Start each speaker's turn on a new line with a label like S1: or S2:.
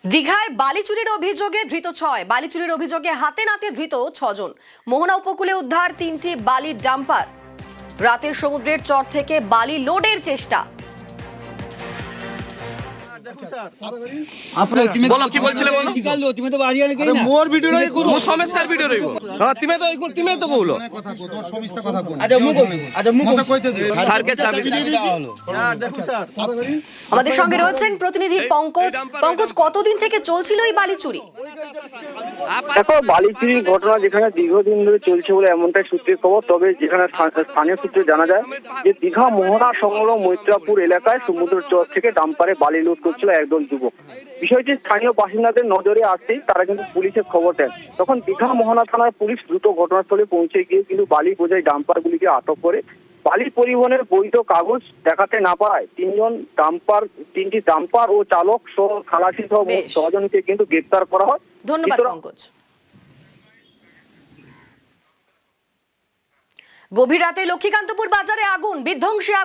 S1: দীঘায় বালি চুরির অভিযোগে ধৃত ৬। বালি চুরির অভিযোগে হাতে নাতে ধৃত ৬ জন। মোহনা উপকূলে উদ্ধার ৩টি বালির ডাম্পার। রাতের সমুদ্রের চর থেকে বালি লোডের চেষ্টা।
S2: বলো কি বলছিলে বলো
S3: তুমি তো বাড়ি আনে কেন
S2: মোর ভিডিও নাই করব সমস্যার ভিডিও রইব হ্যাঁ তুমি তো বলো
S3: আচ্ছা মুখ কইতে দিও
S2: স্যারকে চাবি দিয়ে দিয়েছি
S3: দেখো স্যার
S1: আমাদের সঙ্গে রয়েছেন প্রতিনিধি পঙ্কজ। পঙ্কজ, কতদিন থেকে চলছিল এই বালি চুরি?
S4: দেখো, বালি চুরির ঘটনা যেখানে দীর্ঘদিন ধরে চলছে বলে এমনটাই সূত্রের খবর। তবে যেখানে স্থানীয় সূত্রে জানা যায় যে দীঘা মোহনা সংলগ্ন মৈত্রাপুর এলাকায় সমুদ্র চর থেকে ডাম্পারে বালি লোড করছিল একদল যুবক। বিষয়টি স্থানীয় বাসিন্দাদের নজরে আসতেই তারা কিন্তু পুলিশে খবর দেন। তখন দীঘা মোহনা থানার পুলিশ দ্রুত ঘটনাস্থলে পৌঁছে গিয়ে কিন্তু বালি বোঝাই ডাম্পারগুলিকে আটক করে বালি পরিবহনের বৈধ কাগজ দেখাতে না পারায় তিনটি ডাম্পার ও চালক সহ খালাসি সহ ৬ জনকে কিন্তু গ্রেপ্তার করা হয়।
S1: ধন্যবাদ পঙ্কজ। গভীর রাতে লক্ষ্মীকান্তপুর বাজারে আগুন, বিধ্বংসী